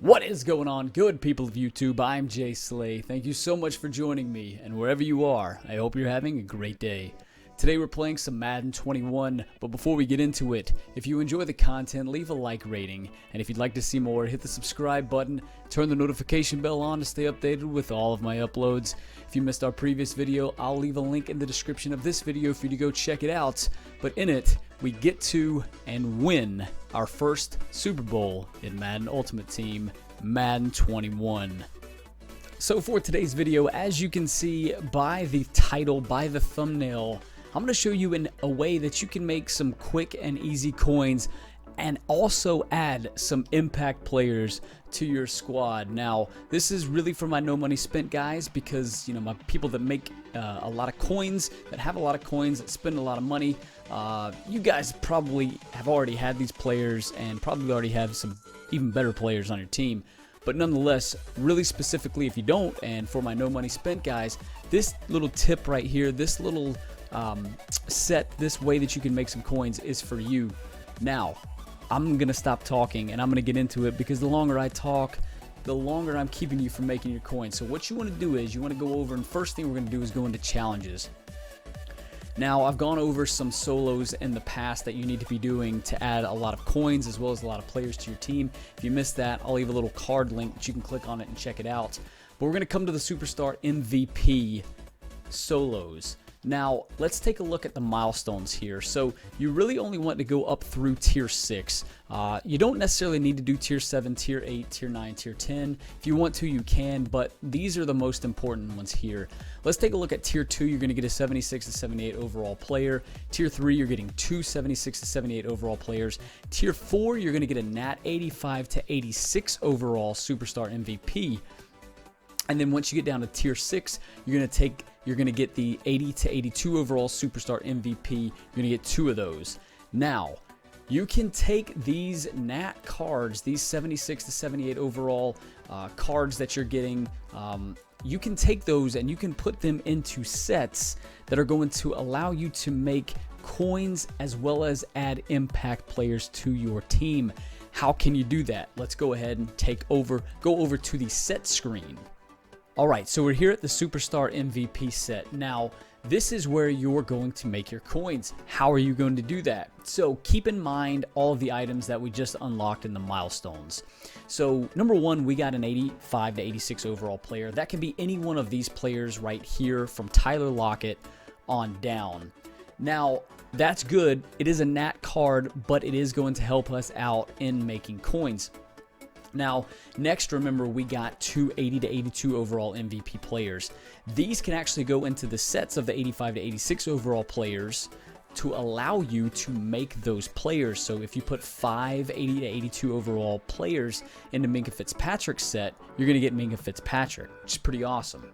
What is going on, good people of YouTube? I'm ImJslay. Thank you so much for joining me, and wherever you are, I hope you're having a great day. Today we're playing some Madden 21, but before we get into it, if you enjoy the content, leave a like rating, and if you'd like to see more, hit the subscribe button, turn the notification bell on to stay updated with all of my uploads. If you missed our previous video, I'll leave a link in the description of this video for you to go check it out, but in it, we get to and win our first Super Bowl in Madden Ultimate Team, Madden 21. So for today's video, as you can see by the title, by the thumbnail, I'm going to show you in a way that you can make some quick and easy coins and also add some impact players to your squad. Now, this is really for my no money spent guys because, you know, my people that make a lot of coins, that have a lot of coins, that spend a lot of money. You guys probably have already had these players and probably already have some even better players on your team. But nonetheless, really specifically if you don't, and for my no money spent guys, this little tip right here, this little set, this way that you can make some coins is for you. Now, I'm going to stop talking and I'm going to get into it because the longer I talk, the longer I'm keeping you from making your coins. So what you want to do is you want to go over, and first thing we're going to do is go into challenges. Now, I've gone over some solos in the past that you need to be doing to add a lot of coins as well as a lot of players to your team. If you missed that, I'll leave a little card link that you can click on it and check it out. But we're going to come to the Superstar MVP solos. Now, let's take a look at the milestones here. So, you really only want to go up through Tier 6. You don't necessarily need to do Tier 7, Tier 8, Tier 9, Tier 10. If you want to, you can, but these are the most important ones here. Let's take a look at Tier 2. You're going to get a 76 to 78 overall player. Tier 3, you're getting two 76 to 78 overall players. Tier 4, you're going to get a Nat 85 to 86 overall Superstar MVP. And then once you get down to Tier 6, you're going to get the 80 to 82 overall Superstar MVP. You're going to get two of those. Now, you can take these Nat cards, these 76 to 78 overall cards that you're getting, you can take those and you can put them into sets that are going to allow you to make coins as well as add impact players to your team. How can you do that? Let's go ahead and go over to the set screen. Alright, so we're here at the Superstar MVP set. Now, this is where you're going to make your coins. How are you going to do that? So, keep in mind all of the items that we just unlocked in the milestones. So, number one, we got an 85 to 86 overall player. That can be any one of these players right here from Tyler Lockett on down. Now, that's good. It is a Nat card, but it is going to help us out in making coins. Now, next, remember, we got two 80 to 82 overall MVP players. These can actually go into the sets of the 85 to 86 overall players to allow you to make those players. So if you put 5 80 to 82 overall players into Minkah Fitzpatrick's set, you're going to get Minkah Fitzpatrick, which is pretty awesome.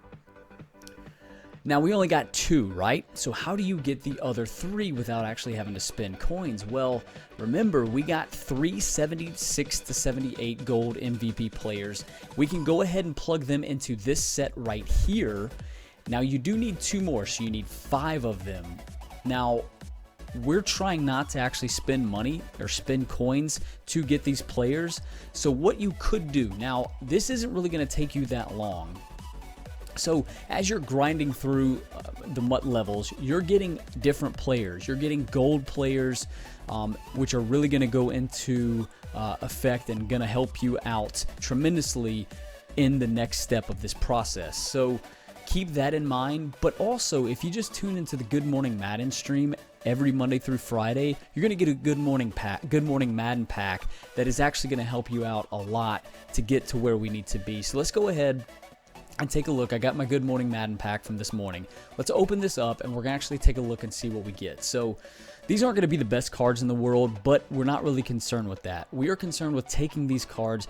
Now, we only got two, right? So how do you get the other three without actually having to spend coins? Well, remember, we got three 76 to 78 gold MVP players. We can go ahead and plug them into this set right here. Now, you do need two more, so you need 5 of them. Now, we're trying not to actually spend money or spend coins to get these players. So what you could do, now, this isn't really going to take you that long. So as you're grinding through the MUT levels, you're getting different players. You're getting gold players, which are really going to go into effect and going to help you out tremendously in the next step of this process. So keep that in mind. But also, if you just tune into the Good Morning Madden stream every Monday through Friday, you're going to get a Good Morning Madden pack that is actually going to help you out a lot to get to where we need to be. So let's go ahead and take a look. I got my Good Morning Madden pack from this morning. Let's open this up and we're going to actually take a look and see what we get. So these aren't going to be the best cards in the world, but we're not really concerned with that. We are concerned with taking these cards,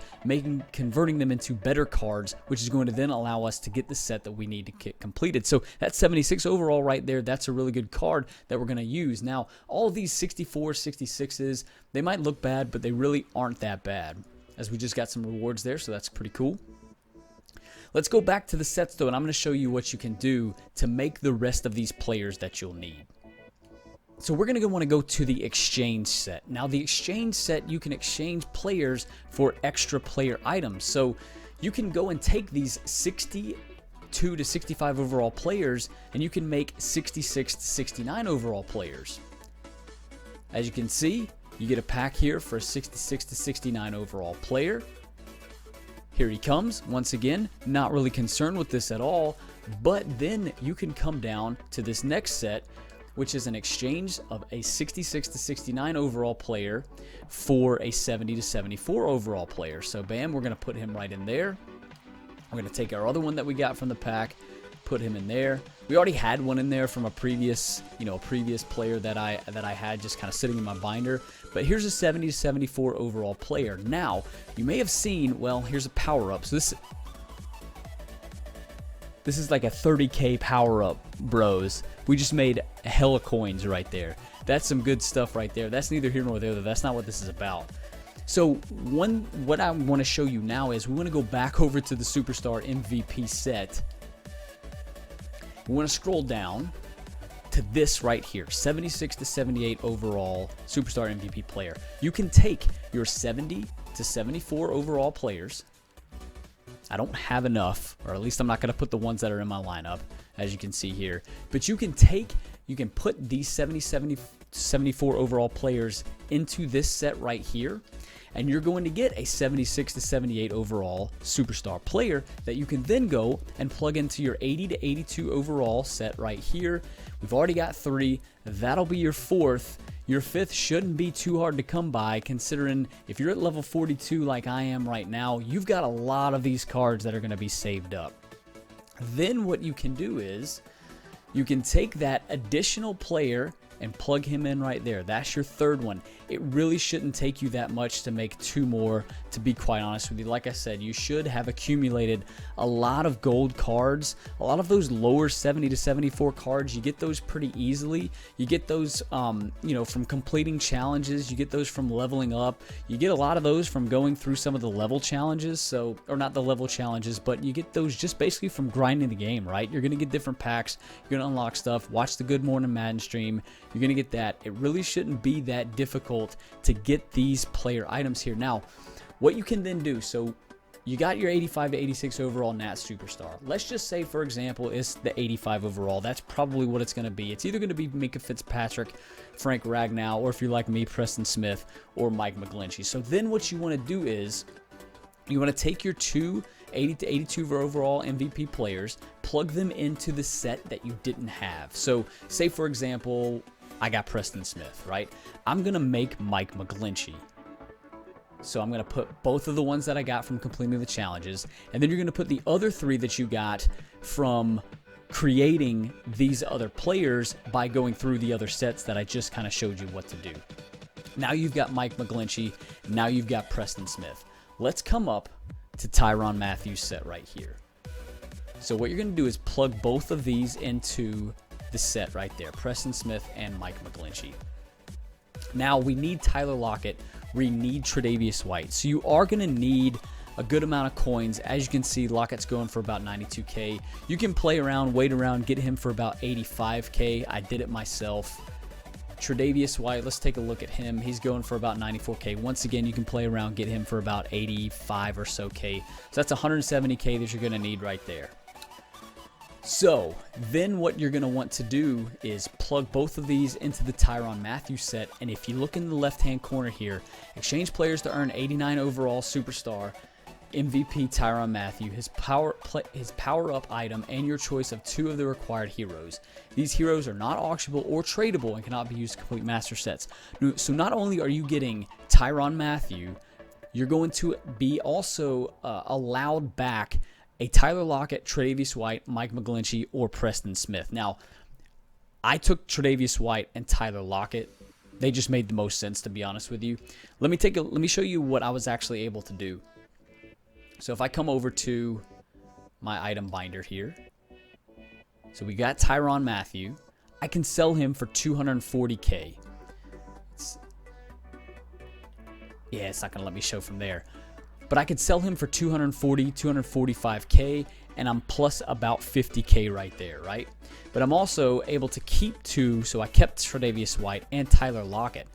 converting them into better cards, which is going to then allow us to get the set that we need to get completed. So that 76 overall right there, that's a really good card that we're going to use. Now, all of these 64, 66s, they might look bad, but they really aren't that bad, as we just got some rewards there, so that's pretty cool. Let's go back to the sets though, and I'm going to show you what you can do to make the rest of these players that you'll need. So we're going to want to go to the exchange set. Now the exchange set, you can exchange players for extra player items. So you can go and take these 62 to 65 overall players and you can make 66 to 69 overall players. As you can see, you get a pack here for a 66 to 69 overall player. Here he comes. Once again, not really concerned with this at all, but then you can come down to this next set, which is an exchange of a 66 to 69 overall player for a 70 to 74 overall player. So bam, we're going to put him right in there. We're going to take our other one that we got from the pack, put him in there. We already had one in there from a previous, previous player that I had just kind of sitting in my binder. But here's a 70 to 74 overall player. Now, you may have seen, well, here's a power up. So this is like a 30K power up, bros. We just made a hella coins right there. That's some good stuff right there. That's neither here nor there. That's not what this is about. So what I want to show you now is we want to go back over to the Superstar MVP set. We want to scroll down to this right here, 76 to 78 overall Superstar MVP player. You can take your 70 to 74 overall players. I don't have enough, or at least I'm not going to put the ones that are in my lineup, as you can see here. But you can put these 70, 74 overall players into this set right here, and you're going to get a 76 to 78 overall Superstar player that you can then go and plug into your 80 to 82 overall set right here. We've already got 3. That'll be your 4th. Your 5th shouldn't be too hard to come by, considering if you're at level 42 like I am right now, you've got a lot of these cards that are going to be saved up. Then what you can do is you can take that additional player and plug him in right there. That's your 3rd one. It really shouldn't take you that much to make 2 more, to be quite honest with you. Like I said, you should have accumulated a lot of gold cards. A lot of those lower 70 to 74 cards, you get those pretty easily. You get those from completing challenges. You get those from leveling up. You get a lot of those from going through some of the level challenges. Or not the level challenges, but you get those just basically from grinding the game, right? You're going to get different packs. You're going to unlock stuff. Watch the Good Morning Madden stream. You're going to get that. It really shouldn't be that difficult to get these player items here. Now, what you can then do, so you got your 85 to 86 overall Nat Superstar. Let's just say, for example, it's the 85 overall. That's probably what it's going to be. It's either going to be Mika Fitzpatrick, Frank Ragnow, or if you're like me, Preston Smith, or Mike McGlinchey. So then what you want to do is you want to take your 2 80 to 82 overall MVP players, plug them into the set that you didn't have. So say, for example, I got Preston Smith, right? I'm going to make Mike McGlinchey. So I'm going to put both of the ones that I got from completing the challenges, and then you're going to put the other 3 that you got from creating these other players by going through the other sets that I just kind of showed you what to do. Now you've got Mike McGlinchey. Now you've got Preston Smith. Let's come up to Tyrann Mathieu set right here. So what you're going to do is plug both of these into the set right there, Preston Smith and Mike McGlinchey. Now we need Tyler Lockett, we need Tre'Davious White. So you are going to need a good amount of coins. As you can see, Lockett's going for about 92K. You can play around, wait around, get him for about 85K. I did it myself. Tre'Davious White, let's take a look at him. He's going for about 94K. Once again, you can play around, get him for about 85 or so K. So that's 170K that you're going to need right there. So then what you're going to want to do is plug both of these into the Tyrann Mathieu set. And if you look in the left-hand corner here, exchange players to earn 89 overall Superstar MVP Tyrann Mathieu, his power-up item, and your choice of 2 of the required heroes. These heroes are not auctionable or tradable and cannot be used to complete master sets. So not only are you getting Tyrann Mathieu, you're going to be also allowed back a Tyler Lockett, Tre'Davious White, Mike McGlinchey, or Preston Smith. Now, I took Tre'Davious White and Tyler Lockett. They just made the most sense, to be honest with you. Let me show you what I was actually able to do. So if I come over to my item binder here, so we got Tyrann Mathieu. I can sell him for 240K. It's not going to let me show from there. But I could sell him for 240, 245K, and I'm plus about 50K right there, right? But I'm also able to keep 2, so I kept Tre'Davious White and Tyler Lockett.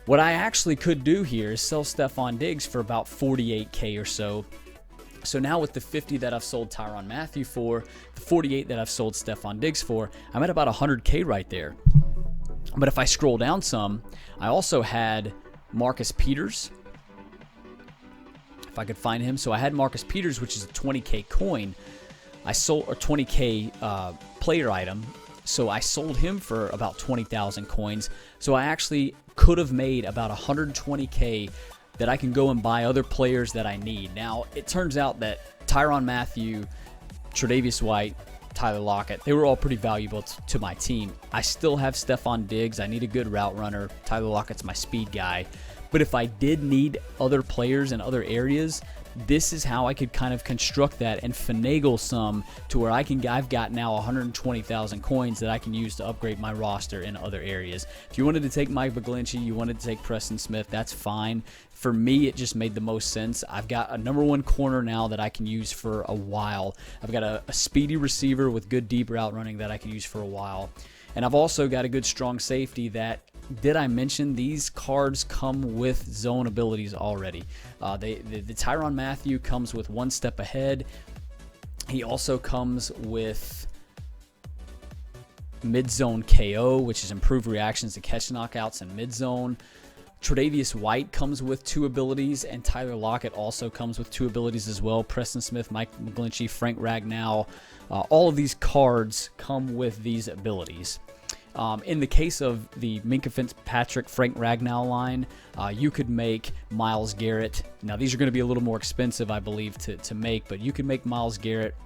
What I actually could do here is sell Stephon Diggs for about 48K or so. So now with the 50 that I've sold Tyrann Mathieu for, the 48 that I've sold Stephon Diggs for, I'm at about 100K right there. But if I scroll down some, I also had Marcus Peters. If I could find him. So I had Marcus Peters, which is a 20K coin. I sold, or 20K player item. So I sold him for about 20,000 coins. So I actually could have made about 120K that I can go and buy other players that I need. Now, it turns out that Tyrann Mathieu, Tre'Davious White, Tyler Lockett, they were all pretty valuable to my team. I still have Stephon Diggs. I need a good route runner. Tyler Lockett's my speed guy. But if I did need other players in other areas, this is how I could kind of construct that and finagle some to where I've got now 120,000 coins that I can use to upgrade my roster in other areas. If you wanted to take Mike McGlinchey, you wanted to take Preston Smith, that's fine. For me, it just made the most sense. I've got a #1 corner now that I can use for a while. I've got a speedy receiver with good deep route running that I can use for a while. And I've also got a good strong safety that, did I mention, these cards come with zone abilities already. The Tyrann Mathieu comes with 1 step ahead. He also comes with mid-zone KO, which is improved reactions to catch knockouts in mid-zone. Tre'Davious White comes with 2 abilities, and Tyler Lockett also comes with 2 abilities as well. Preston Smith, Mike McGlinchey, Frank Ragnow, all of these cards come with these abilities. In the case of the Minkah Fitzpatrick, Frank Ragnow line, you could make Myles Garrett. Now, these are going to be a little more expensive, I believe, to make, but you could make Myles Garrett.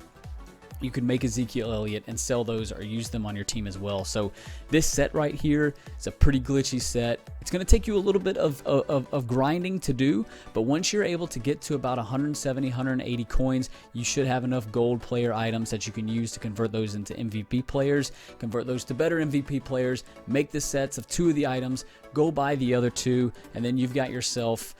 You could make Ezekiel Elliott and sell those or use them on your team as well. So this set right here is a pretty glitchy set. It's going to take you a little bit of grinding to do, but once you're able to get to about 170, 180 coins, you should have enough gold player items that you can use to convert those into MVP players, convert those to better MVP players, make the sets of 2 of the items, go buy the other 2, and then you've got yourself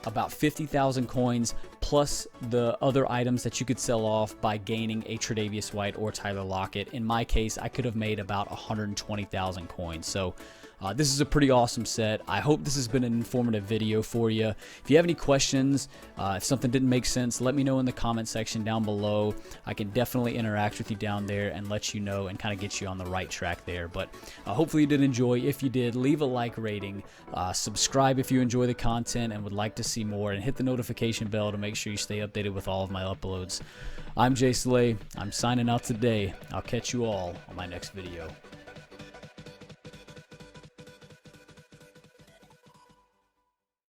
about 50,000 coins plus the other items that you could sell off by gaining a Tre'Davious White or Tyler Lockett. In my case, I could have made about 120,000 coins. So this is a pretty awesome set. I hope this has been an informative video for you. If you have any questions, if something didn't make sense, let me know in the comment section down below. I can definitely interact with you down there and let you know and kind of get you on the right track there. But hopefully you did enjoy. If you did, leave a like rating, subscribe if you enjoy the content and would like to see more, and hit the notification bell to make sure you stay updated with all of my uploads. I'm ImJslay. I'm signing out today. I'll catch you all on my next video.